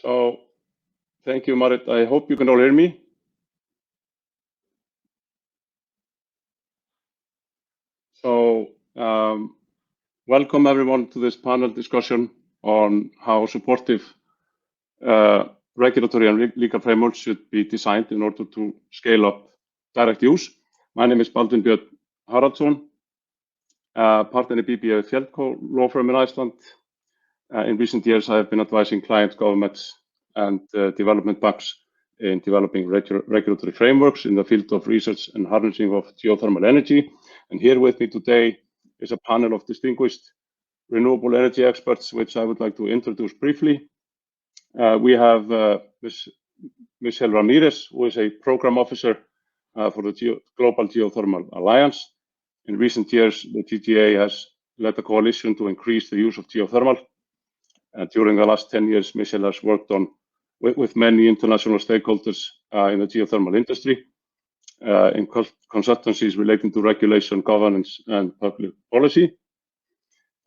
So thank you, Marit. I hope you can all hear me. So welcome everyone to this panel discussion on how supportive regulatory and legal frameworks should be designed in order to scale up direct use. My name is Baldvin Björn Haraldsson, partner in BBA Fjellco Law Firm in Iceland. In recent years, I have been advising clients, governments, and development banks in developing regulatory frameworks in the field of research and harnessing of geothermal energy. And here with me today is a panel of distinguished renewable energy experts, which I would like to introduce briefly. We have Ms. Michelle Ramirez, who is a program officer for the Global Geothermal Alliance. In recent years, the GGA has led a coalition to increase the use of geothermal. During the last 10 years, Michelle has worked on with many international stakeholders in the geothermal industry, in consultancies relating to regulation, governance, and public policy.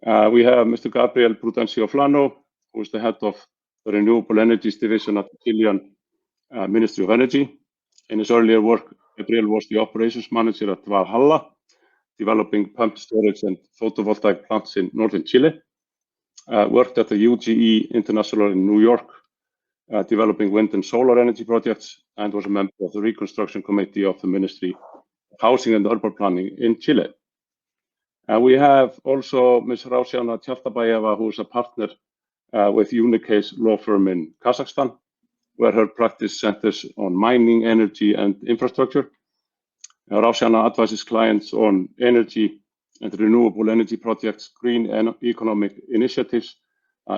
We have Mr. Gabriel Prudencio Flano, who is the head of the Renewable Energies Division at the Chilean Ministry of Energy. In his earlier work, Gabriel was the operations manager at Valhalla, developing pumped storage and photovoltaic plants in northern Chile. Worked at the UGE International in New York, developing wind and solar energy projects, and was a member of the Reconstruction Committee of the Ministry of Housing and Urban Planning in Chile. We have also Ms. Raushana Chaltabayeva, who is a partner with Unicase Law Firm in Kazakhstan, where her practice centers on mining, energy, and infrastructure. Raushana advises clients on energy and renewable energy projects, green and economic initiatives,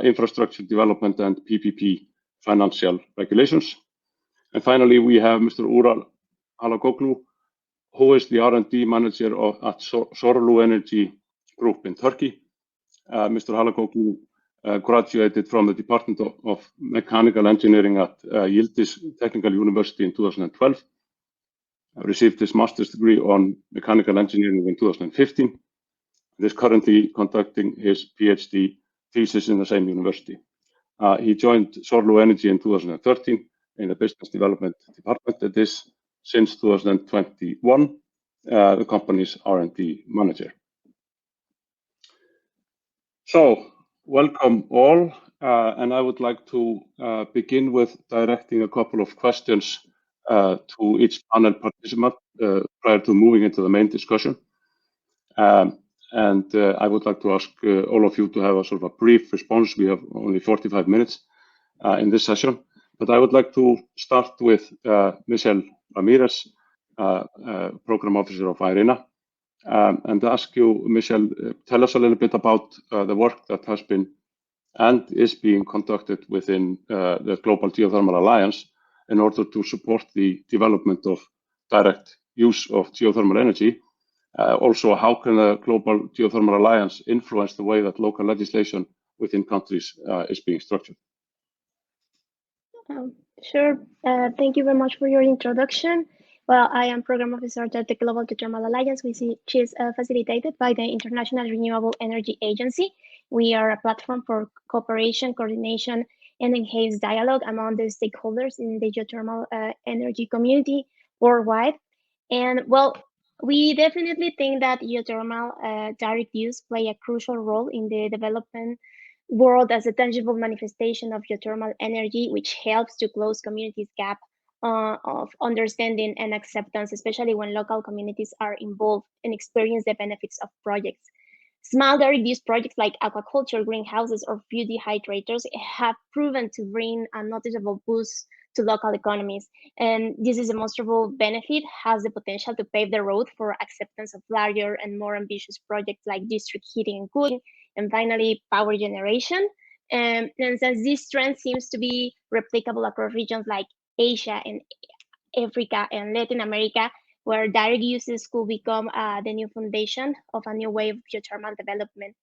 infrastructure development, and PPP financial regulations. And finally, we have Mr. Ural Halagoglu, who is the R&D manager at Sorlu Energy Group in Turkey. Mr. Halagoglu graduated from the Department of Mechanical Engineering at Yildiz Technical University in 2012. Received his master's degree on mechanical engineering in 2015. He is currently conducting his PhD thesis in the same university. He joined Sorlu Energy in 2013 in the business development department. That is since 2021, the company's R&D manager. So welcome all, and I would like to begin with directing a couple of questions to each panel participant prior to moving into the main discussion. And I would like to ask all of you to have a sort of a brief response. We have only 45 minutes in this session, but I would like to start with Michelle Ramirez, Program Officer of IRENA, and ask you, Michelle, tell us a little bit about the work that has been and is being conducted within the Global Geothermal Alliance in order to support the development of direct use of geothermal energy. Also, how can the Global Geothermal Alliance influence the way that local legislation within countries is being structured? Sure. Thank you very much for your introduction. Well, I am Program Officer at the Global Geothermal Alliance, which is facilitated by the International Renewable Energy Agency. We are a platform for cooperation, coordination, and enhanced dialogue among the stakeholders in the geothermal energy community worldwide. And well, we definitely think that geothermal direct use play a crucial role in the development world as a tangible manifestation of geothermal energy, which helps to close communities' gap of understanding and acceptance, especially when local communities are involved and experience the benefits of projects. Small direct use projects like aquaculture, greenhouses, or beauty hydrators have proven to bring a noticeable boost to local economies. And this is a demonstrable benefit, has the potential to pave the road for acceptance of larger and more ambitious projects like district heating and cooling, and finally, power generation. And since this trend seems to be replicable across regions like Asia and Africa and Latin America, where direct uses could become the new foundation of a new way of geothermal development.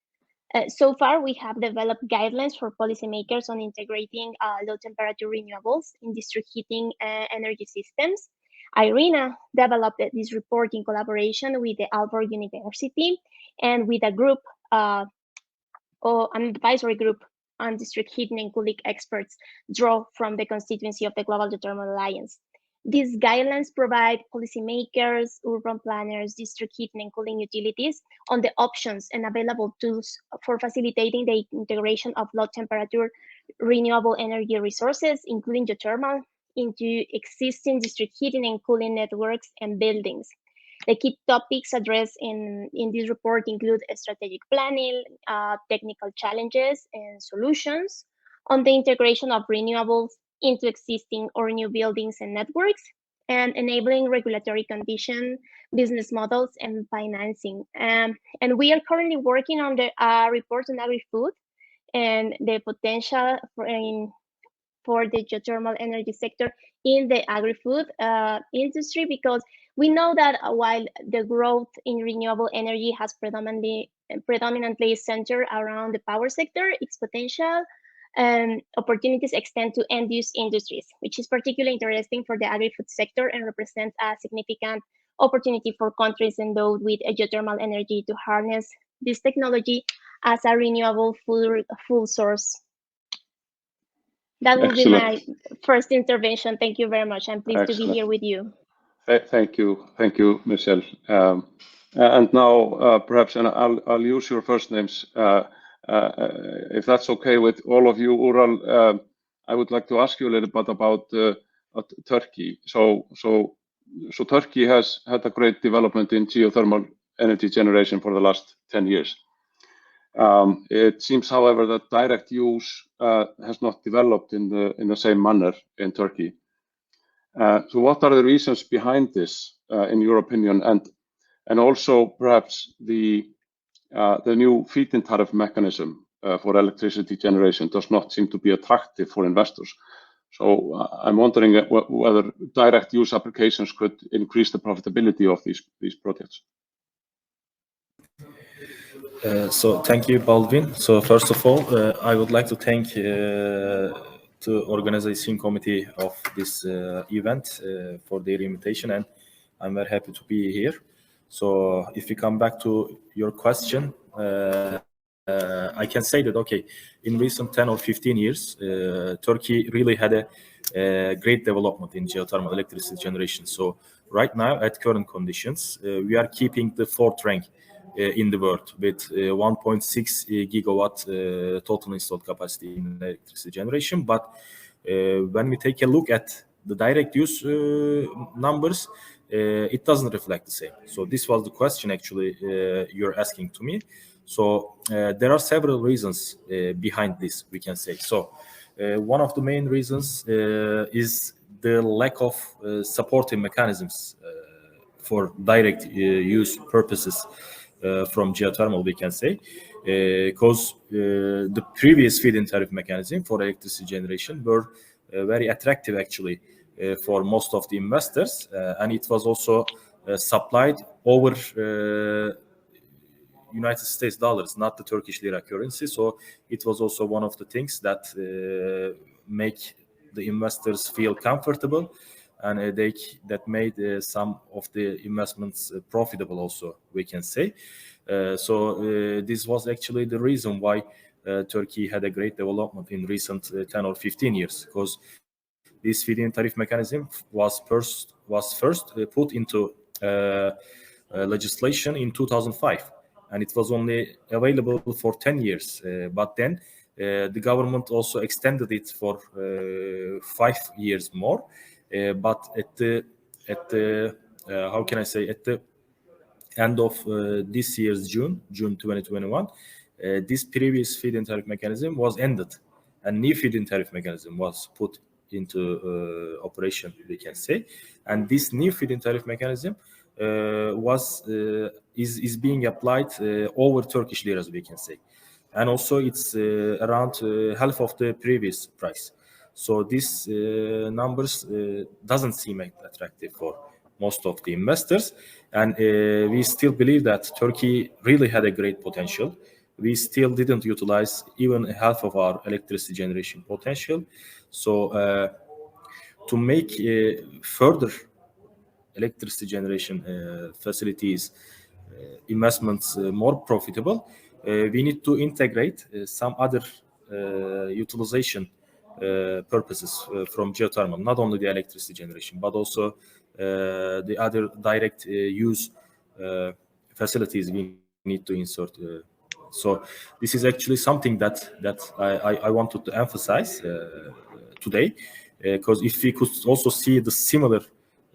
So far, we have developed guidelines for policymakers on integrating low temperature renewables in district heating energy systems. IRENA developed this report in collaboration with the Aalborg University and with a group, or an advisory group and district heating and cooling experts draw from the constituency of the Global Geothermal Alliance. These guidelines provide policymakers, urban planners, district heating and cooling utilities on the options and available tools for facilitating the integration of low temperature renewable energy resources, including geothermal, into existing district heating and cooling networks and buildings. The key topics addressed in this report include strategic planning, technical challenges and solutions on the integration of renewables into existing or new buildings and networks, and enabling regulatory condition, business models, and financing. And we are currently working on the report on agri-food and the potential for the geothermal energy sector in the agri-food industry, because we know that while the growth in renewable energy has predominantly centered around the power sector, its potential opportunities extend to end-use industries, which is particularly interesting for the agri-food sector and represents a significant opportunity for countries endowed with geothermal energy to harness this technology as a renewable full source. That will be my first intervention. Thank you very much. I'm pleased to be here with you. Thank you, Michelle. And now, perhaps, and I'll use your first names, if that's okay with all of you. Ural, I would like to ask you a little bit about Turkey. So Turkey has had a great development in geothermal energy generation for the last 10 years. It seems, however, that direct use has not developed in the same manner in Turkey. So what are the reasons behind this, in your opinion, and also perhaps the new feed-in tariff mechanism for electricity generation does not seem to be attractive for investors. So I'm wondering whether direct use applications could increase the profitability of these projects. So thank you, Baldwin. So first of all, I would like to thank the organizing committee of this event for their invitation, and I'm very happy to be here. So if we come back to your question, I can say that, okay, in recent 10 or 15 years, Turkey really had a great development in geothermal electricity generation. So right now, at current conditions, we are keeping the fourth rank in the world with 1.6 gigawatt total installed capacity in electricity generation. But when we take a look at the direct use numbers, it doesn't reflect the same. So this was the question actually you're asking to me. So there are several reasons behind this, we can say. So one of the main reasons is the lack of supporting mechanisms for direct use purposes from geothermal, we can say, because the previous feed-in tariff mechanism for electricity generation were very attractive actually for most of the investors, and it was also supplied over United States dollars, not the Turkish lira currency. So it was also one of the things that make the investors feel comfortable, and that made some of the investments profitable also, we can say. So this was actually the reason why Turkey had a great development in recent 10 or 15 years, because this feed-in tariff mechanism was first put into legislation in 2005, and it was only available for 10 years. But then the government also extended it for 5 years more. But at the how can I say, at the end of this year's June 2021, this previous feed-in tariff mechanism was ended, and new feed-in tariff mechanism was put into operation, we can say. And this new feed-in tariff mechanism is being applied over Turkish liras, we can say, and also it's around half of the previous price. So these numbers doesn't seem attractive for most of the investors, and we still believe that Turkey really had a great potential. We still didn't utilize even half of our electricity generation potential. So to make further electricity generation facilities investments more profitable, we need to integrate some other utilization purposes from geothermal, not only the electricity generation, but also the other direct use facilities we need to insert. So this is actually something that I wanted to emphasize today, because if we could also see the similar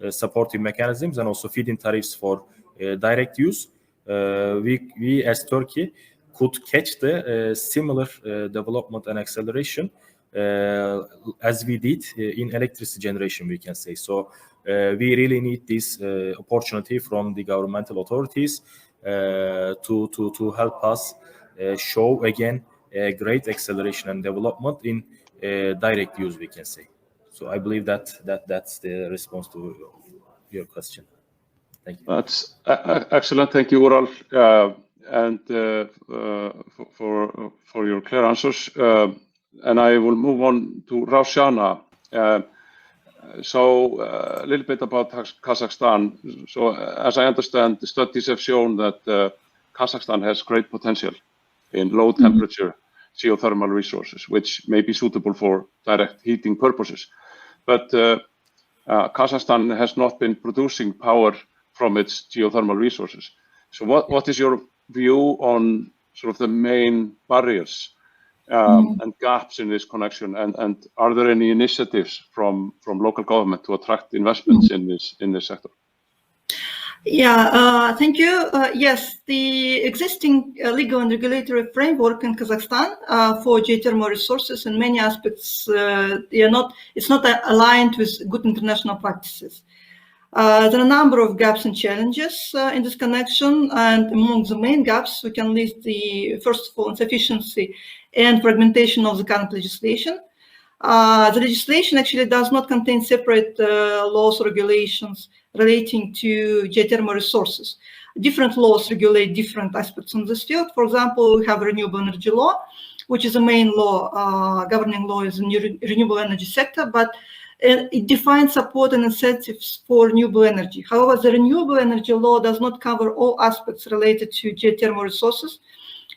supportive mechanisms and also feed-in tariffs for direct use, we as Turkey could catch the similar development and acceleration as we did in electricity generation, we can say. So we really need this opportunity from the governmental authorities to help us show again a great acceleration and development in direct use, we can say. So I believe that's the response to your question. Thank you. That's excellent. Thank you, Ural, and for your clear answers. And I will move on to Raushana. So a little bit about Kazakhstan. So as I understand, the studies have shown that Kazakhstan has great potential in low temperature geothermal resources, which may be suitable for direct heating purposes. But Kazakhstan has not been producing power from its geothermal resources. So what is your view on sort of the main barriers and gaps in this connection? And are there any initiatives from local government to attract investments in this sector? Yeah, thank you. Yes, the existing legal and regulatory framework in Kazakhstan for geothermal resources in many aspects, it's not aligned with good international practices. There are a number of gaps and challenges in this connection, and among the main gaps, we can list the, first of all, insufficiency and fragmentation of the current legislation. The legislation actually does not contain separate laws or regulations relating to geothermal resources. Different laws regulate different aspects in this field. For example, we have renewable energy law, which is a main law, governing law is in the renewable energy sector, but it defines support and incentives for renewable energy. However, the renewable energy law does not cover all aspects related to geothermal resources.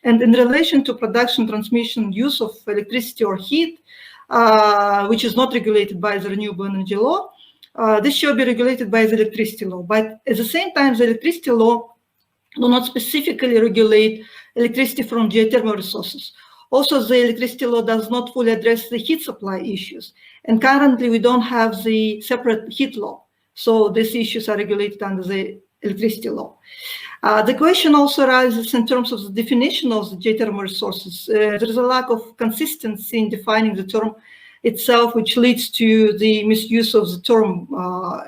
And in relation to production, transmission, use of electricity or heat, which is not regulated by the renewable energy law, this should be regulated by the electricity law. But at the same time, the electricity law do not specifically regulate electricity from geothermal resources. Also, the electricity law does not fully address the heat supply issues. And currently, we don't have the separate heat law. So these issues are regulated under the electricity law. The question also arises in terms of the definition of the geothermal resources. There is a lack of consistency in defining the term itself, which leads to the misuse of the term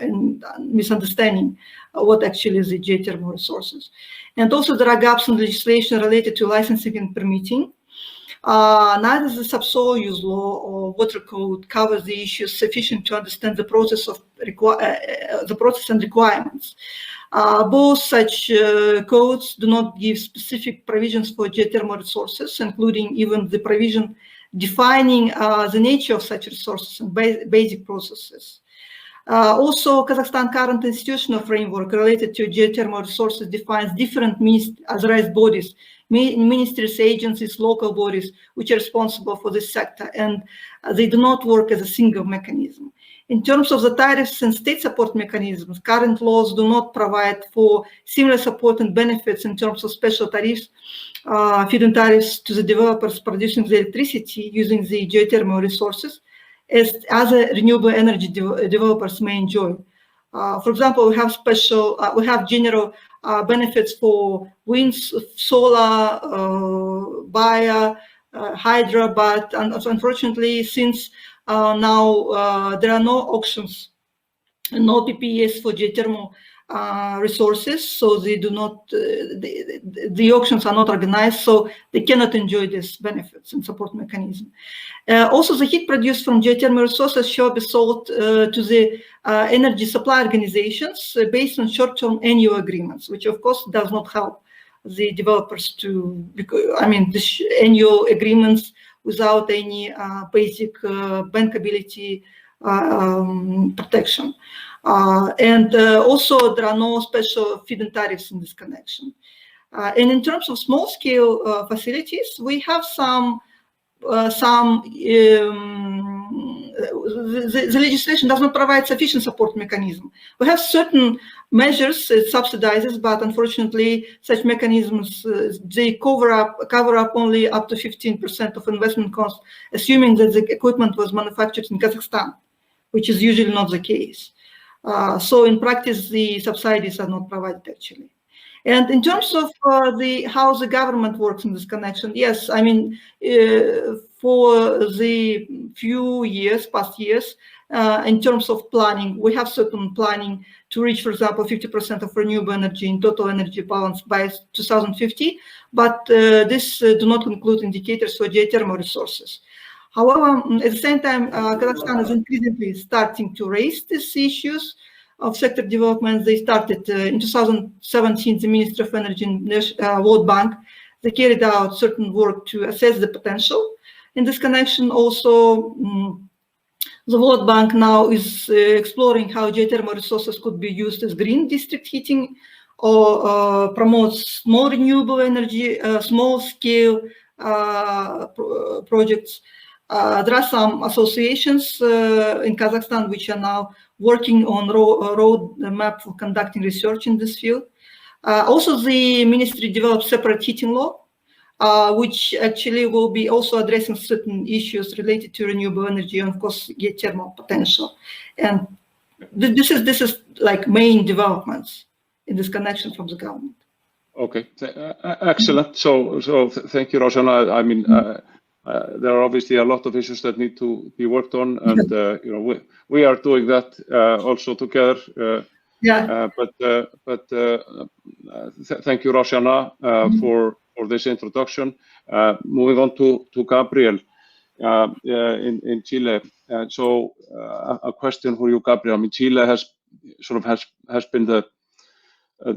and misunderstanding what actually is the geothermal resources. And also there are gaps in legislation related to licensing and permitting. Neither the subsoil use law or water code covers the issues sufficient to understand the process of the process and requirements. Both such codes do not give specific provisions for geothermal resources, including even the provision defining the nature of such resources and basic processes. Also, Kazakhstan current institutional framework related to geothermal resources defines different authorized bodies, ministries, agencies, local bodies, which are responsible for this sector, and they do not work as a single mechanism. In terms of the tariffs and state support mechanisms, current laws do not provide for similar support and benefits in terms of special tariffs, feed-in tariffs to the developers producing the electricity using the geothermal resources, as other renewable energy developers may enjoy. For example, we have general benefits for wind, solar, bio, hydro, but unfortunately, since now there are no auctions, no PPAs for geothermal resources, so they do not, the auctions are not organized, so they cannot enjoy these benefits and support mechanism. Also, the heat produced from geothermal resources shall be sold to the energy supply organizations based on short-term annual agreements, which of course does not help the developers to, the annual agreements without any basic bankability protection. And also there are no special feed-in tariffs in this connection. And in terms of small-scale facilities, we have some the legislation does not provide sufficient support mechanism. We have certain measures it subsidizes, but unfortunately, such mechanisms they cover up only up to 15% of investment cost, assuming that the equipment was manufactured in Kazakhstan, which is usually not the case. So in practice, the subsidies are not provided actually. And in terms of how the government works in this connection, yes, I mean, for the past years, in terms of planning, we have certain planning to reach, for example, 50% of renewable energy in total energy balance by 2050, but this do not include indicators for geothermal resources. However, at the same time, Kazakhstan is increasingly starting to raise these issues of sector development. They started in 2017, the Ministry of Energy and World Bank, they carried out certain work to assess the potential. In this connection, also, the World Bank now is exploring how geothermal resources could be used as green district heating or promotes small renewable energy, small-scale projects. There are some associations in Kazakhstan which are now working on roadmap for conducting research in this field. Also, the ministry developed separate heating law, which actually will be also addressing certain issues related to renewable energy and, of course, geothermal potential. And this is like main developments in this connection from the government. Okay, excellent. So thank you, Raushana. I mean, there are obviously a lot of issues that need to be worked on, and you know, we are doing that also together. Thank you, Raushana, for this introduction. Moving on to Gabriel in Chile. So a question for you, Gabriel. I mean, Chile has been the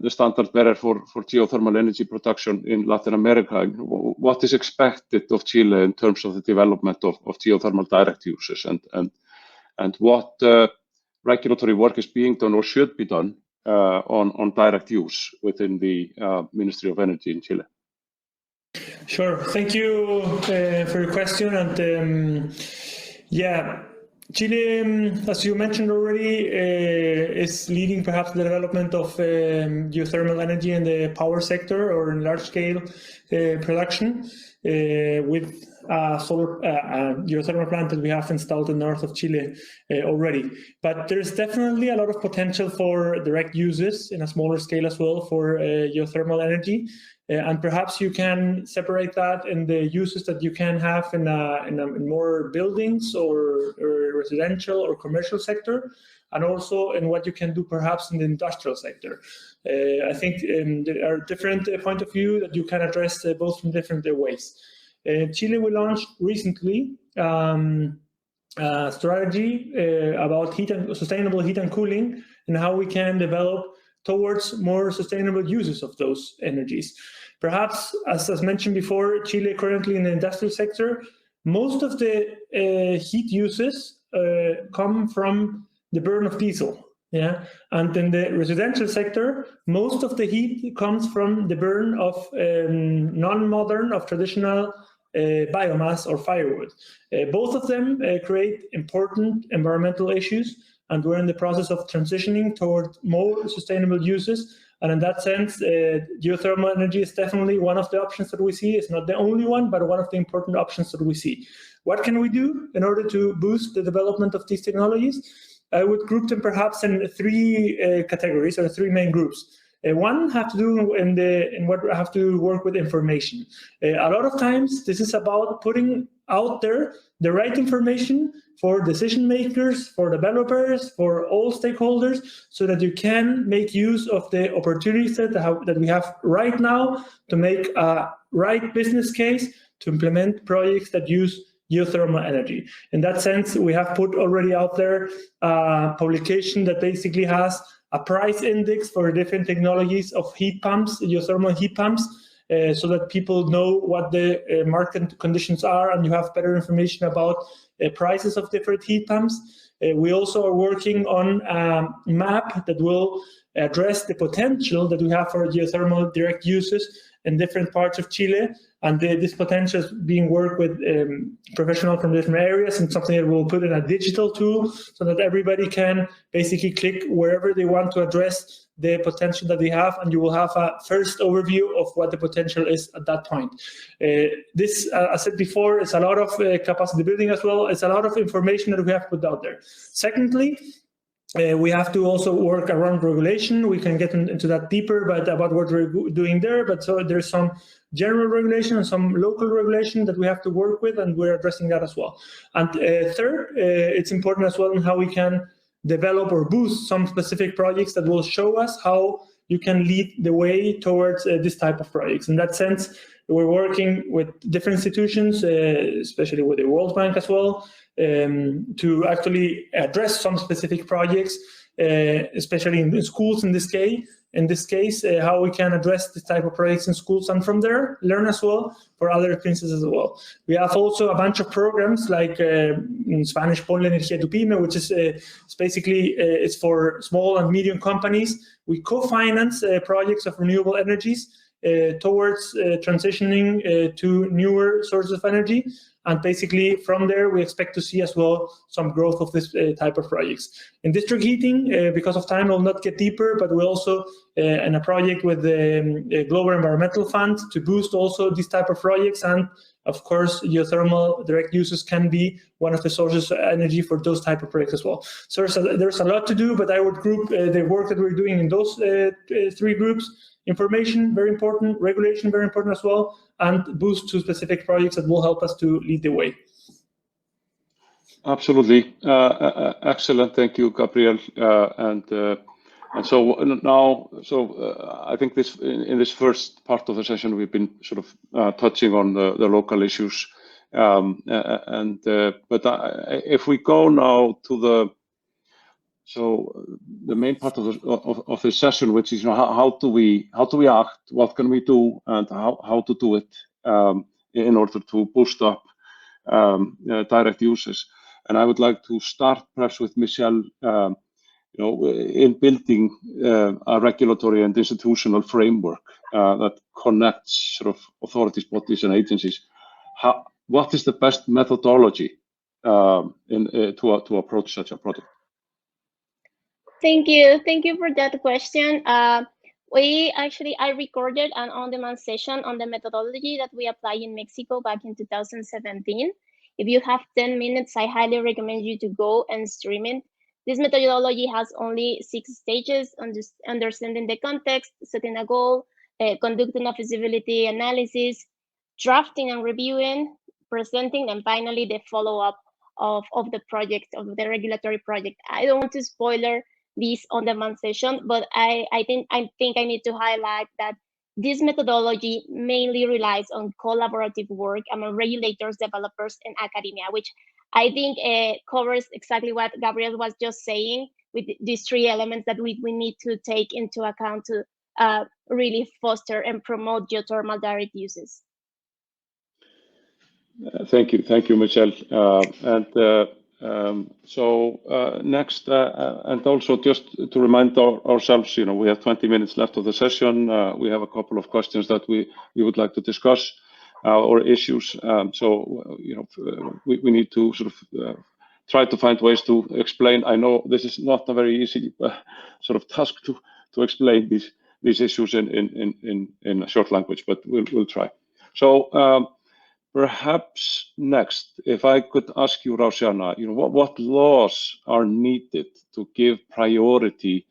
standard bearer for geothermal energy production in Latin America. What is expected of Chile in terms of the development of geothermal direct uses, and what regulatory work is being done or should be done on direct use within the Ministry of Energy in Chile? Sure. Thank you for your question. And Chile, as you mentioned already, is leading perhaps the development of geothermal energy in the power sector or in large-scale production with a solar geothermal plant that we have installed in the north of Chile already. But there's definitely a lot of potential for direct uses in a smaller scale as well for geothermal energy. And perhaps you can separate that in the uses that you can have in more buildings or residential or commercial sector, and also in what you can do perhaps in the industrial sector. I think there are different point of view that you can address both in different ways. Chile, we launched recently a strategy about sustainable heat and cooling and how we can develop towards more sustainable uses of those energies. Perhaps, as mentioned before, Chile currently in the industrial sector, most of the heat uses come from the burn of diesel. And in the residential sector, most of the heat comes from the burn of non-modern, of traditional biomass or firewood. Both of them create important environmental issues, and we're in the process of transitioning toward more sustainable uses. And in that sense, geothermal energy is definitely one of the options that we see. It's not the only one, but one of the important options that we see. What can we do in order to boost the development of these technologies? I would group them perhaps in three categories or three main groups. One have to do in what have to work with information. A lot of times, this is about putting out there the right information for decision makers, for developers, for all stakeholders, so that you can make use of the opportunities that we have right now to make a right business case to implement projects that use geothermal energy. In that sense, we have put already out there a publication that basically has a price index for different technologies of heat pumps, geothermal heat pumps, so that people know what the market conditions are, and you have better information about prices of different heat pumps. We also are working on a map that will address the potential that we have for geothermal direct uses in different parts of Chile, and this potential is being worked with professionals from different areas, and something that we'll put in a digital tool so that everybody can basically click wherever they want to address the potential that they have, and you will have a first overview of what the potential is at that point. This, as I said before, is a lot of capacity building as well. It's a lot of information that we have put out there. Secondly, we have to also work around regulation. We can get into that deeper, but about what we're doing there. But so there's some general regulation and some local regulation that we have to work with, and we're addressing that as well. And third, it's important as well in how we can develop or boost some specific projects that will show us how you can lead the way towards this type of projects. In that sense, we're working with different institutions, especially with the World Bank as well, to actually address some specific projects, especially in schools in this case, how we can address this type of projects in schools, and from there learn as well for other places as well. We have also a bunch of programs like in Spanish, Ponle Energía tu Pyme, which is basically it's for small and medium companies. We co-finance projects of renewable energies towards transitioning to newer sources of energy. And basically from there, we expect to see as well some growth of this type of projects. In district heating, because of time, I will not get deeper, but we're also in a project with the Global Environmental Fund to boost also these type of projects. And of course, geothermal direct uses can be one of the sources of energy for those type of projects as well. So there's a lot to do, but I would group the work that we're doing in those three groups. Information, very important. Regulation, very important as well. And boost to specific projects that will help us to lead the way. Absolutely. Excellent. Thank you, Gabriel. And so now, I think in this first part of the session, we've been sort of touching on the local issues. But if we go now to the main part of the session, which is how do we act, what can we do, and how to do it in order to boost up direct uses. And I would like to start perhaps with Michelle, in building a regulatory and institutional framework that connects sort of authorities, bodies, and agencies. What is the best methodology to approach such a project? Thank you for that question. I recorded an on-demand session on the methodology that we applied in Mexico back in 2017. If you have 10 minutes, I highly recommend you to go and stream it. This methodology has only 6 stages: understanding the context, setting a goal, conducting a feasibility analysis, drafting and reviewing, presenting, and finally the follow-up of the project, of the regulatory project. I don't want to spoiler this on-demand session, but I think I need to highlight that this methodology mainly relies on collaborative work among regulators, developers, and academia, which I think covers exactly what Gabriel was just saying, with these 3 elements that we need to take into account to really foster and promote geothermal direct uses. Thank you, Michelle. Next, and also just to remind ourselves, we have 20 minutes left of the session. We have a couple of questions that we would like to discuss, or issues. We need to sort of try to find ways to explain. I know this is not a very easy sort of task to explain these issues in a short language, but we'll try. So. Perhaps next, if I could ask you, Raushana, what laws are needed to give priority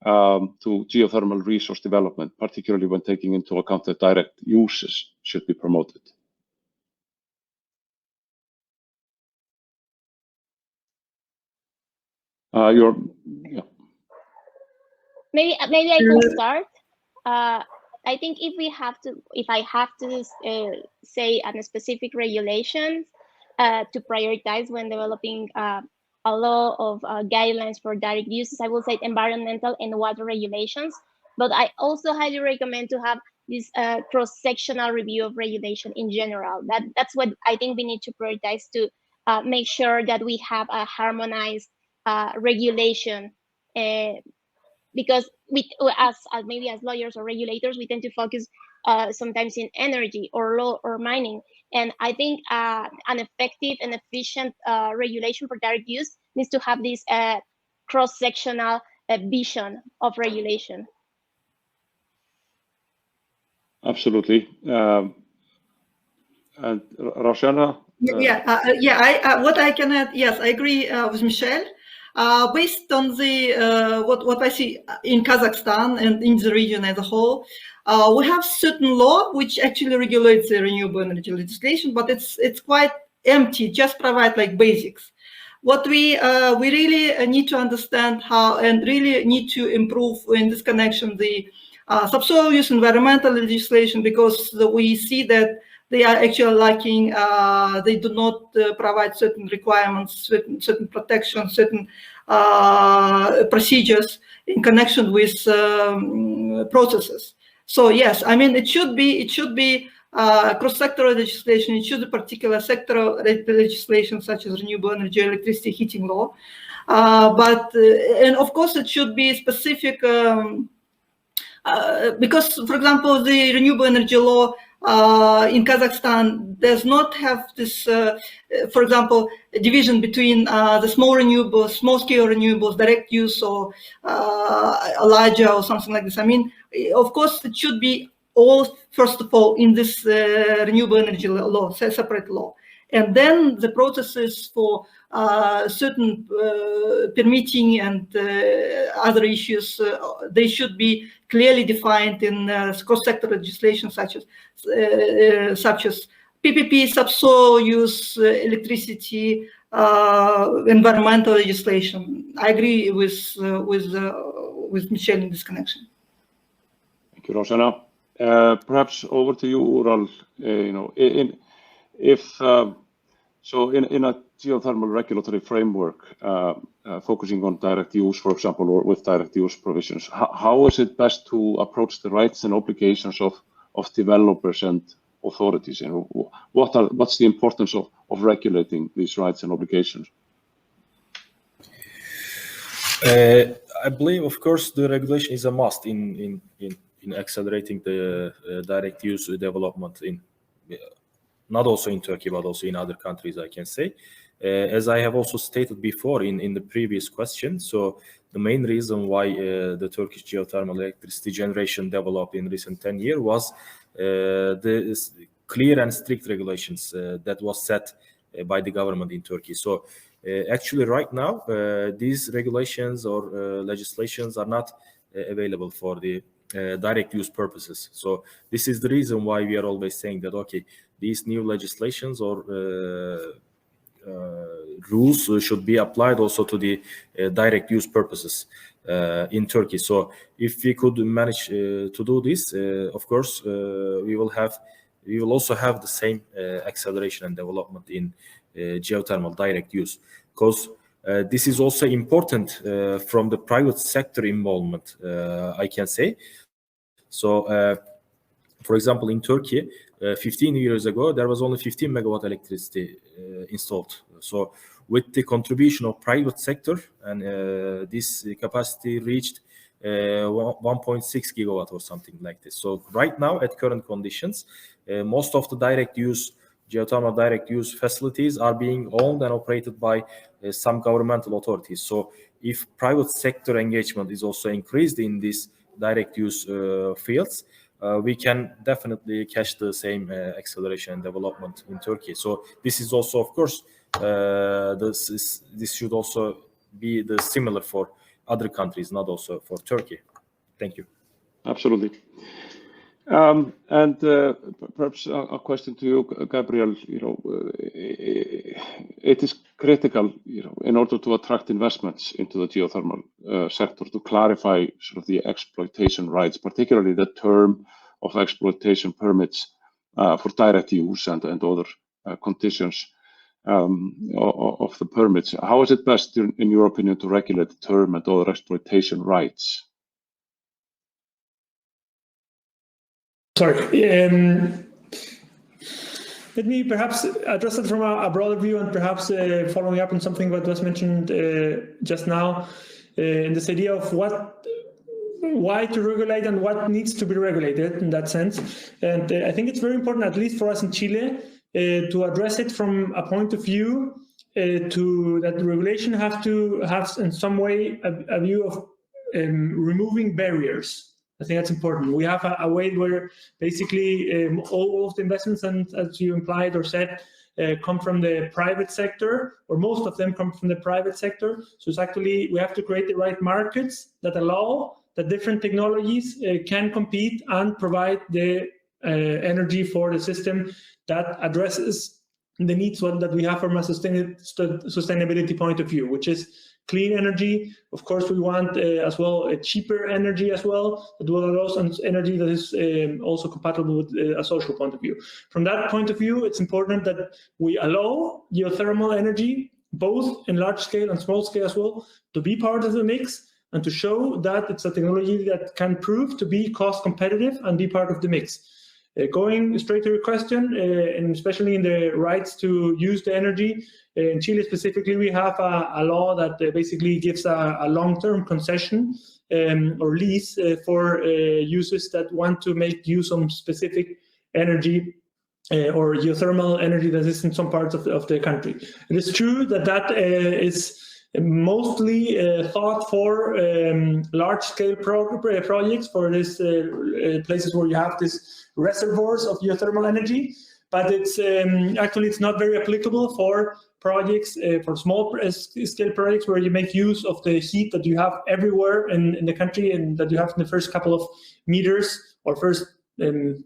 to geothermal resource development, particularly when taking into account that direct uses should be promoted? Maybe I can start. I think if I have to say on a specific regulations to prioritize when developing a law of guidelines for direct uses, I will say environmental and water regulations. But I also highly recommend to have this cross-sectional review of regulation in general. That's what I think we need to prioritize to make sure that we have a harmonized regulation. Because maybe as lawyers or regulators, we tend to focus sometimes in energy or law or mining. And I think an effective and efficient regulation for direct use needs to have this cross-sectional vision of regulation. Absolutely. And Raushana? What I can add, yes, I agree with Michelle. Based on the what I see in Kazakhstan and in the region as a whole, we have certain law which actually regulates the renewable energy legislation, but it's quite empty, just provide like basics. What we really need to understand how and really need to improve in this connection the subsoil use environmental legislation, because we see that they are actually lacking. They do not provide certain requirements, certain protections, certain procedures in connection with processes. So yes, I mean it should be cross-sectoral legislation. It should be particular sectoral legislation such as renewable energy, electricity, heating law. And of course it should be specific. Because, for example, the renewable energy law in Kazakhstan does not have this, for example, division between the small-scale renewables, direct use, or larger, or something like this. I mean, of course, it should be all, first of all, in this renewable energy law, separate law. And then the processes for certain permitting and other issues, they should be clearly defined in cross-sector legislation such as PPP, subsoil use, electricity, environmental legislation. I agree with Michelle in this connection. Thank you, Raushana. Perhaps over to you, Ural. So in a geothermal regulatory framework, focusing on direct use, for example, or with direct use provisions, how is it best to approach the rights and obligations of developers and authorities? And what's the importance of regulating these rights and obligations? I believe, of course, the regulation is a must in accelerating the direct use development in. Not also in Turkey, but also in other countries, I can say. As I have also stated before in the previous question, so the main reason why the Turkish geothermal electricity generation developed in recent 10 years was the clear and strict regulations that was set by the government in Turkey. So actually right now, these regulations or legislations are not available for the direct use purposes. So this is the reason why we are always saying that, okay, these new legislations or rules should be applied also to the direct use purposes in Turkey. So if we could manage to do this, of course, we will also have the same acceleration and development in geothermal direct use, because this is also important from the private sector involvement, I can say. So, for example, in Turkey, 15 years ago, there was only 15 megawatt electricity installed. So with the contribution of private sector, and this capacity reached 1.6 gigawatt or something like this. So right now, at current conditions, most of the direct use, geothermal direct use facilities are being owned and operated by some governmental authorities. So if private sector engagement is also increased in these direct use fields, we can definitely catch the same acceleration and development in Turkey. So this is also, of course, this should also be the similar for other countries, not also for Turkey. Thank you. Absolutely. And perhaps a question to you, Gabriel. It is critical, in order to attract investments into the geothermal sector, to clarify sort of the exploitation rights, particularly the term of exploitation permits for direct use and other conditions of the permits. How is it best, in your opinion, to regulate the term and other exploitation rights? Sorry. Let me perhaps address it from a broader view, and perhaps following up on something that was mentioned just now, in this idea of why to regulate and what needs to be regulated in that sense. And I think it's very important, at least for us in Chile, to address it from a point of view that the regulation have to have in some way a view of removing barriers. I think that's important. We have a way where basically all of the investments, and as you implied or said, come from the private sector, or most of them come from the private sector. So it's actually, we have to create the right markets that allow that different technologies can compete and provide the energy for the system that addresses the needs that we have from a sustainability point of view, which is clean energy. Of course, we want as well a cheaper energy as well, that will allow us energy that is also compatible with a social point of view. From that point of view, it's important that we allow geothermal energy, both in large scale and small scale as well, to be part of the mix and to show that it's a technology that can prove to be cost competitive and be part of the mix. Going straight to your question, and especially in the rights to use the energy, in Chile specifically, we have a law that basically gives a long-term concession or lease for users that want to make use of specific energy or geothermal energy that is in some parts of the country. It is true that is mostly thought for large-scale projects, for this places where you have these reservoirs of geothermal energy, but it's actually it's not very applicable for projects, for small-scale projects where you make use of the heat that you have everywhere in the country and that you have in the first couple of meters or first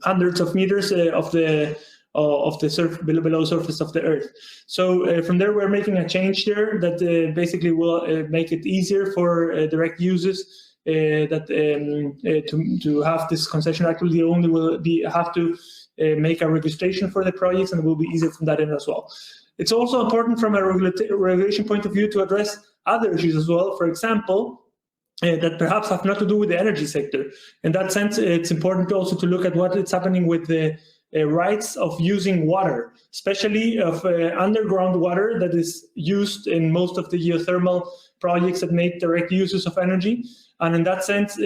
hundreds of meters of the below surface of the earth. So from there, we're making a change there that basically will make it easier for direct users to have this concession. Actually, they only will have to make a registration for the projects, and it will be easier from that end as well. It's also important from a regulation point of view to address other issues as well. For example, that perhaps have not to do with the energy sector. In that sense, it's important also to look at what is happening with the rights of using water, especially of underground water that is used in most of the geothermal projects that make direct uses of energy. And in that sense,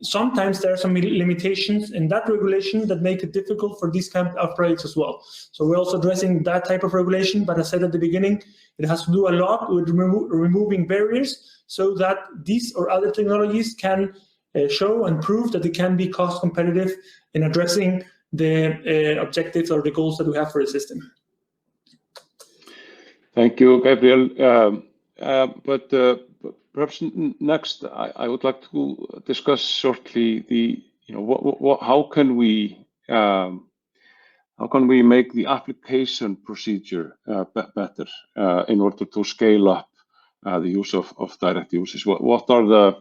sometimes there are some limitations in that regulation that make it difficult for these kind of projects as well. So we're also addressing that type of regulation, but as I said at the beginning, it has to do a lot with removing barriers so that these or other technologies can show and prove that they can be cost competitive in addressing the objectives or the goals that we have for the system. Thank you, Gabriel. Perhaps next, I would like to discuss shortly the, how can we make the application procedure better in order to scale up the use of direct uses? What are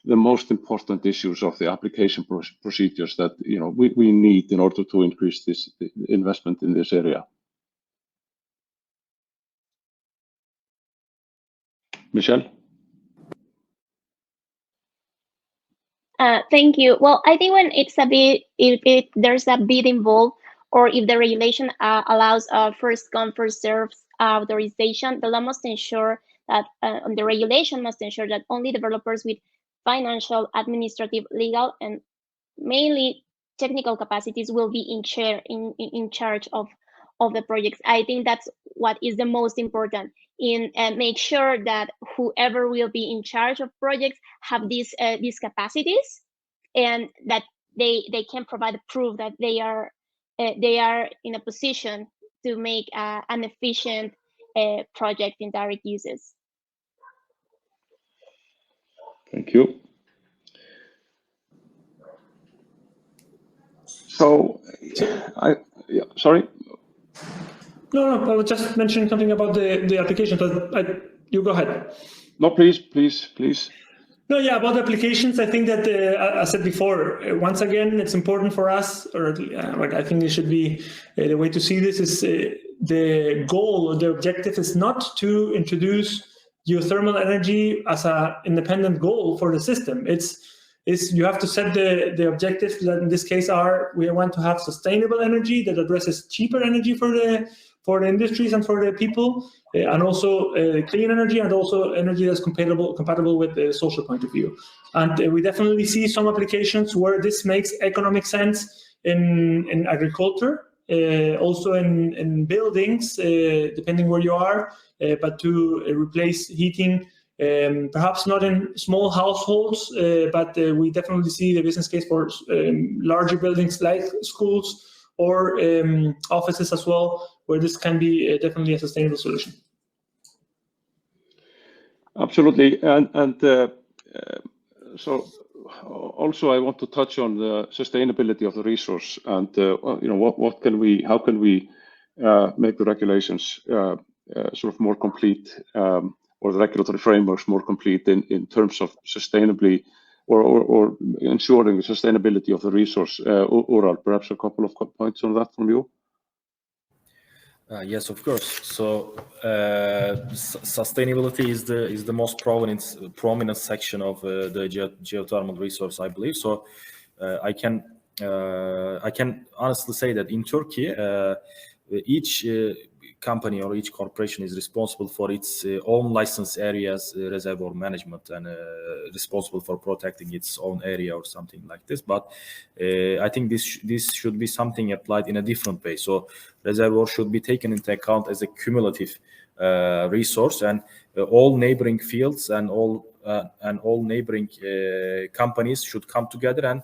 the most important issues of the application procedures that we need in order to increase this investment in this area? Michelle? Thank you. Well, I think when it's a bid, if there's a bid involved, or if the regulation allows first come, first served authorization, the law must ensure that the regulation must ensure that only developers with financial, administrative, legal, and mainly technical capacities will be in charge of the projects. I think that's what is the most important, in make sure that whoever will be in charge of projects have these capacities, and that they can provide proof that they are in a position to make an efficient project in direct uses. Thank you. So, sorry. No, I was just mentioning something about the application, but you go ahead. No, please. No, yeah, about applications, I think that, as I said before, once again, it's important for us, or I think it should be the way to see this is the goal or the objective is not to introduce geothermal energy as an independent goal for the system. It's you have to set the objectives that in this case are, we want to have sustainable energy that addresses cheaper energy for for the industries and for the people, and also clean energy, and also energy that's compatible with the social point of view. And we definitely see some applications where this makes economic sense in agriculture, also in buildings, depending where you are, but to replace heating, perhaps not in small households, but we definitely see the business case for larger buildings like schools or offices as well, where this can be definitely a sustainable solution. Absolutely, and so also I want to touch on the sustainability of the resource, and how can we make the regulations sort of more complete, or the regulatory frameworks more complete in terms of sustainably or ensuring the sustainability of the resource. Ural, perhaps a couple of points on that from you. Yes, of course. So sustainability is the most prominent section of the geothermal resource, I believe. So I can honestly say that in Turkey, each company or each corporation is responsible for its own license areas, reservoir management, and responsible for protecting its own area or something like this. But I think this should be something applied in a different way. So reservoir should be taken into account as a cumulative resource, and all neighboring fields and all neighboring companies should come together and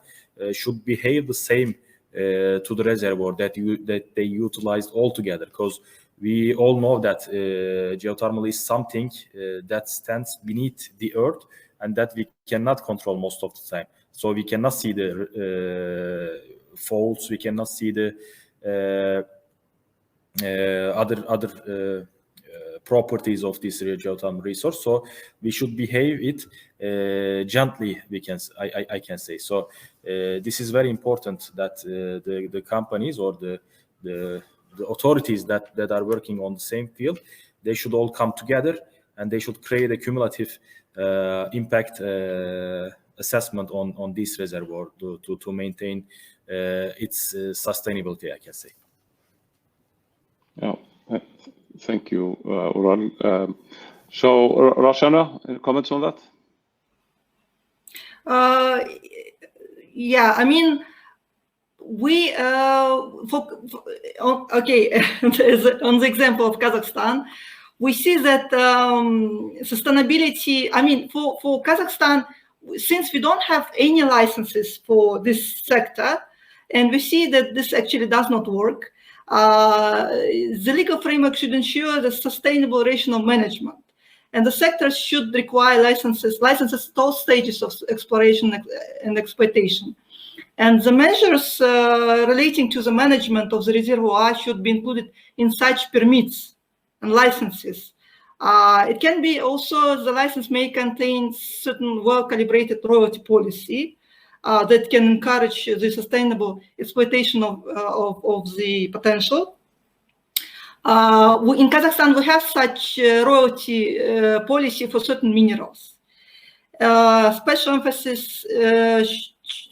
should behave the same to the reservoir that they utilized all together, because we all know that geothermal is something that stands beneath the earth and that we cannot control most of the time. So we cannot see the faults, we cannot see the other properties of this geothermal resource. So we should behave it gently, I can say. So this is very important that the companies or the authorities that are working on the same field, they should all come together and they should create a cumulative impact assessment on this reservoir to maintain its sustainability, I can say. Yeah, thank you, Ural. So, Raushana, any comments on that? Yeah, I mean, we on the example of Kazakhstan, we see that sustainability. I mean, for Kazakhstan, since we don't have any licenses for this sector, and we see that this actually does not work, the legal framework should ensure the sustainable rational management, and the sector should require licenses at all stages of exploration and exploitation. And the measures relating to the management of the reservoir should be included in such permits and licenses. It can be also, the license may contain certain well-calibrated royalty policy that can encourage the sustainable exploitation of the potential. In Kazakhstan, we have such royalty policy for certain minerals. Special emphasis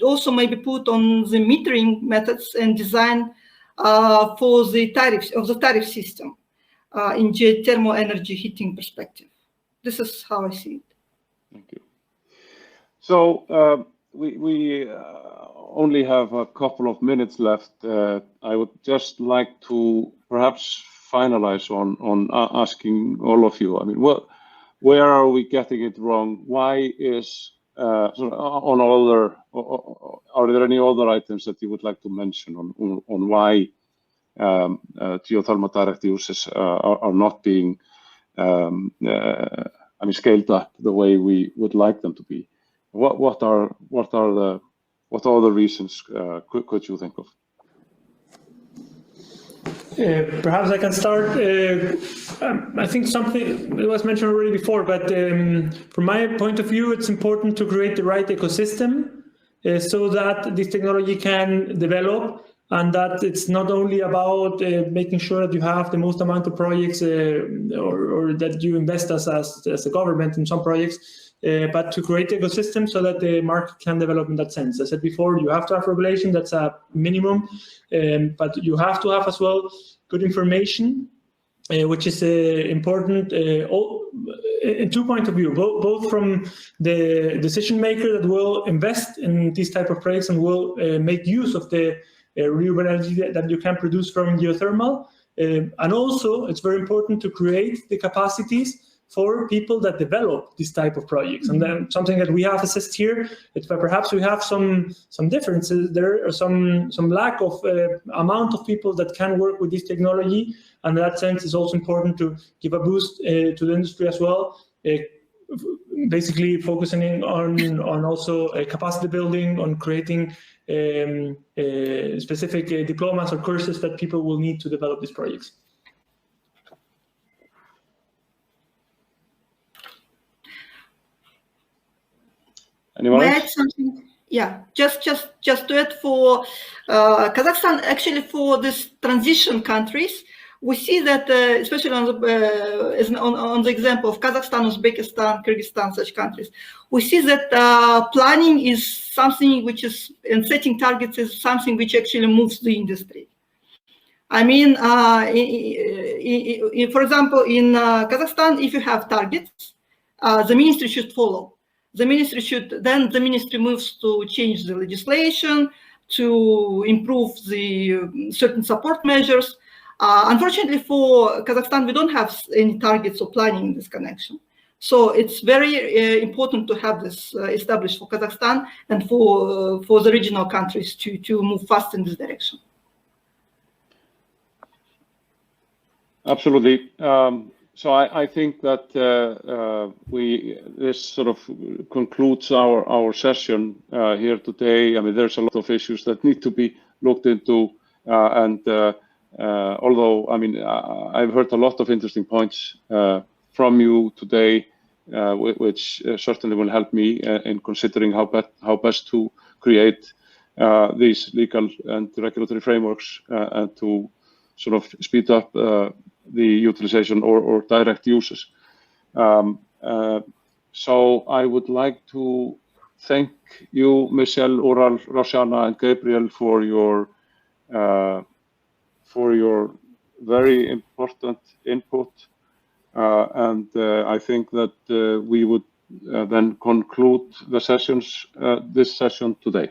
also may be put on the metering methods and design for the tariff system in geothermal energy heating perspective. This is how I see it. Thank you. So we only have a couple of minutes left. I would just like to perhaps finalize on asking all of you. I mean, where are we getting it wrong? Why is are there any other items that you would like to mention on why geothermal direct uses are not being scaled up the way we would like them to be? What are the reasons could you think of? Perhaps I can start. I think something was mentioned already before, but from my point of view, it's important to create the right ecosystem so that this technology can develop, and that it's not only about making sure that you have the most amount of projects or that you invest as a government in some projects, but to create the ecosystem so that the market can develop in that sense. I said before, you have to have regulation, that's a minimum, but you have to have as well good information which is important in 2 points of view, both from the decision maker that will invest in these type of projects and will make use of the renewable energy that you can produce from geothermal. And also, it's very important to create the capacities for people that develop this type of projects. And then something that we have assessed here, is that perhaps we have some differences there, or some lack of amount of people that can work with this technology. And in that sense, it's also important to give a boost to the industry as well, basically focusing on also capacity building, on creating specific diplomas or courses that people will need to develop these projects. Anyone May I else? add something? Yeah, just to add for Kazakhstan, actually for these transition countries, we see that, especially on the example of Kazakhstan, Uzbekistan, Kyrgyzstan, such countries, we see that planning is something which is, and setting targets is something which actually moves the industry. I mean, for example, in Kazakhstan, if you have targets, the ministry should follow. The ministry moves to change the legislation, to improve the certain support measures. Unfortunately for Kazakhstan, we don't have any targets or planning in this connection. So it's very important to have this established for Kazakhstan and for the regional countries to move fast in this direction. Absolutely. So I think that this sort of concludes our session here today. I mean, there's a lot of issues that need to be looked into, although I mean I've heard a lot of interesting points from you today, which certainly will help me in considering how best to create these legal and regulatory frameworks and to sort of speed up the utilization or direct uses. So I would like to thank you, Michelle, Ural, Raushana, and Gabriel for your very important input. And I think that we would then conclude the sessions, this session today.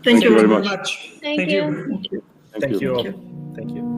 Thank you very very much. much. Thank you. Thank you. Thank you all. Thank you.